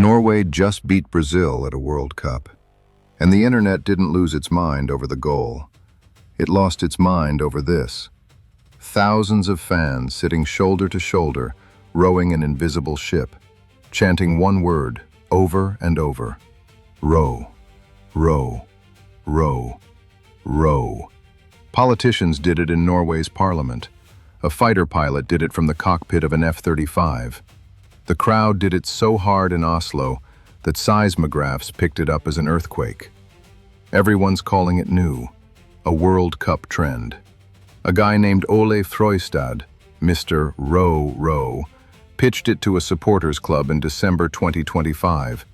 Norway just beat Brazil at a World Cup, and the internet didn't lose its mind over the goal. It lost its mind over this. Thousands of fans sitting shoulder to shoulder, rowing an invisible ship, chanting one word over and over: row, row, row, row. Politicians did it in Norway's parliament. A fighter pilot did it from the cockpit of an F-35. The crowd did it so hard in Oslo that seismographs picked it up as an earthquake. Everyone's calling it new, a World Cup trend. A guy named Ole Frøystad, Mr. Row Row, pitched it to a supporters club in December 2025,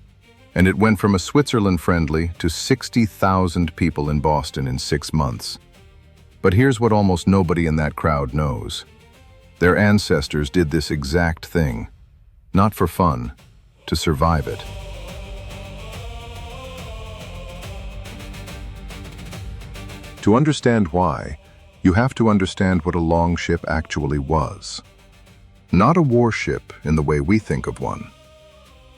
and it went from a Switzerland-friendly to 60,000 people in Boston in 6 months. But here's what almost nobody in that crowd knows. Their ancestors did this exact thing, not for fun, to survive it. To understand why, you have to understand what a longship actually was. Not a warship in the way we think of one.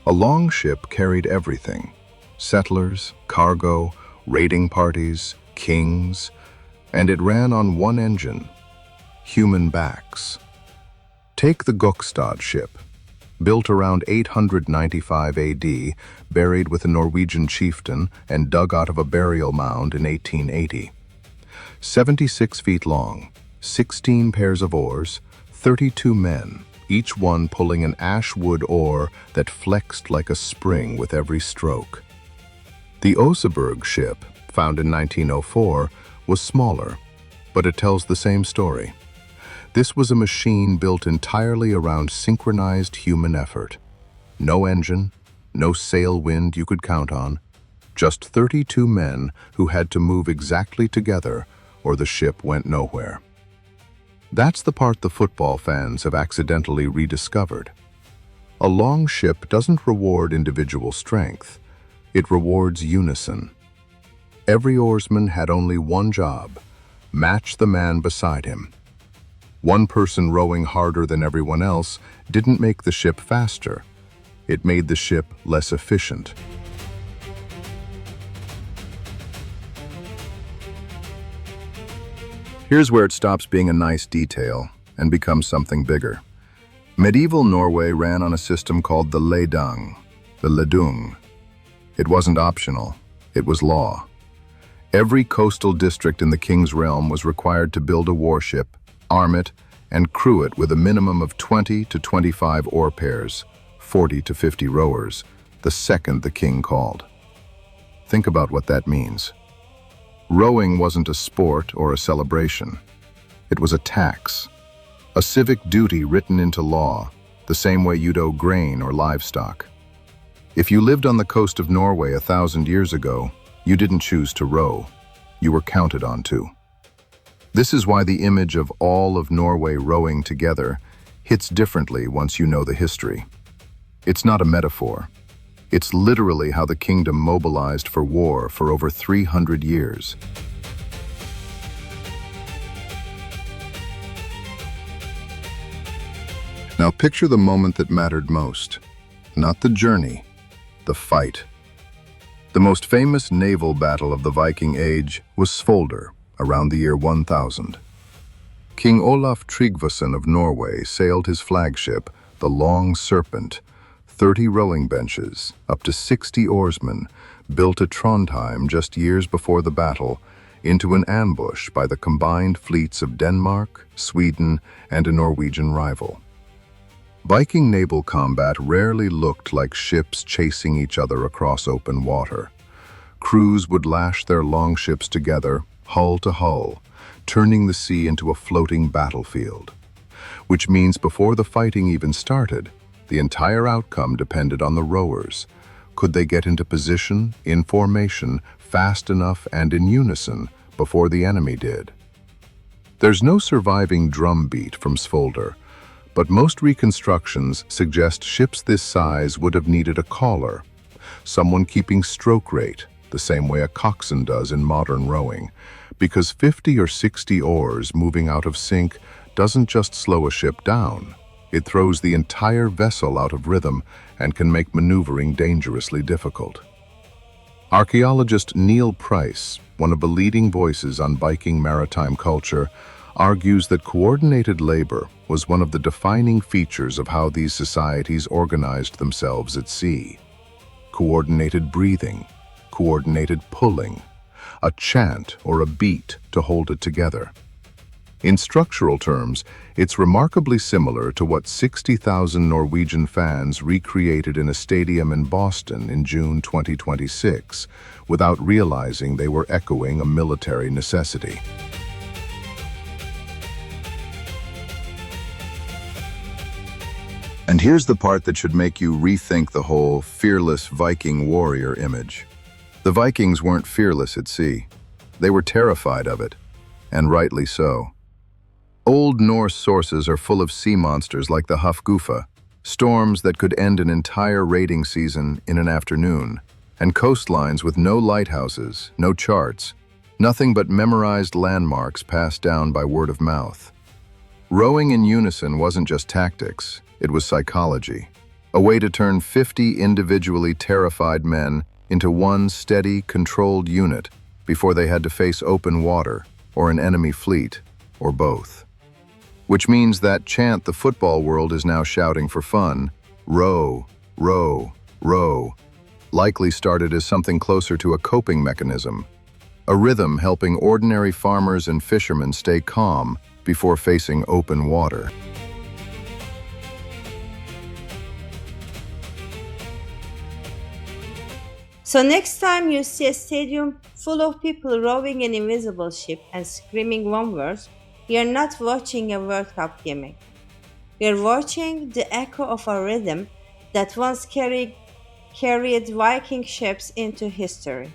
A longship carried everything: settlers, cargo, raiding parties, kings, and it ran on one engine: human backs. Take the Gokstad ship, built around 895 AD, buried with a Norwegian chieftain and dug out of a burial mound in 1880. 76 feet long, 16 pairs of oars, 32 men, each one pulling an ash wood oar that flexed like a spring with every stroke. The Oseberg ship, found in 1904, was smaller, but it tells the same story. This was a machine built entirely around synchronized human effort. No engine, no sail wind you could count on, just 32 men who had to move exactly together or the ship went nowhere. That's the part the football fans have accidentally rediscovered. A long ship doesn't reward individual strength, it rewards unison. Every oarsman had only one job: match the man beside him. One person rowing harder than everyone else didn't make the ship faster. It made the ship less efficient. Here's where it stops being a nice detail and becomes something bigger. Medieval Norway ran on a system called the Leidang, the Ledung. It wasn't optional, it was law. Every coastal district in the king's realm was required to build a warship, arm it, and crew it with a minimum of 20 to 25 oar pairs, 40 to 50 rowers, the second the king called. Think about what that means. Rowing wasn't a sport or a celebration. It was a tax, a civic duty written into law, the same way you'd owe grain or livestock. If you lived on the coast of Norway 1,000 years ago, you didn't choose to row. You were counted on to. This is why the image of all of Norway rowing together hits differently once you know the history. It's not a metaphor. It's literally how the kingdom mobilized for war for over 300 years. Now picture the moment that mattered most. Not the journey, the fight. The most famous naval battle of the Viking Age was Svolder, around the year 1000. King Olaf Tryggvason of Norway sailed his flagship, the Long Serpent, 30 rowing benches, up to 60 oarsmen, built at Trondheim just years before the battle, into an ambush by the combined fleets of Denmark, Sweden, and a Norwegian rival. Viking naval combat rarely looked like ships chasing each other across open water. Crews would lash their longships together, hull to hull, turning the sea into a floating battlefield. Which means before the fighting even started, the entire outcome depended on the rowers. Could they get into position, in formation, fast enough and in unison before the enemy did? There's no surviving drumbeat from Svolder, but most reconstructions suggest ships this size would have needed a caller, someone keeping stroke rate, the same way a coxswain does in modern rowing, because 50 or 60 oars moving out of sync doesn't just slow a ship down, It throws the entire vessel out of rhythm and can make maneuvering dangerously difficult. Archaeologist Neil Price, one of the leading voices on Viking maritime culture, argues that coordinated labor was one of the defining features of how these societies organized themselves at sea. Coordinated breathing, coordinated pulling, a chant or a beat to hold it together. In structural terms, it's remarkably similar to what 60,000 Norwegian fans recreated in a stadium in Boston in June 2026, without realizing they were echoing a military necessity. And here's the part that should make you rethink the whole fearless Viking warrior image. The Vikings weren't fearless at sea. They were terrified of it, and rightly so. Old Norse sources are full of sea monsters like the Hafgufa, storms that could end an entire raiding season in an afternoon, and coastlines with no lighthouses, no charts, nothing but memorized landmarks passed down by word of mouth. Rowing in unison wasn't just tactics, it was psychology, a way to turn 50 individually terrified men into one steady, controlled unit before they had to face open water or an enemy fleet, or both. Which means that chant the football world is now shouting for fun, row, row, row, likely started as something closer to a coping mechanism, a rhythm helping ordinary farmers and fishermen stay calm before facing open water. So next time you see a stadium full of people rowing an invisible ship and screaming one word, you're not watching a World Cup gimmick. You're watching the echo of a rhythm that once carried Viking ships into history.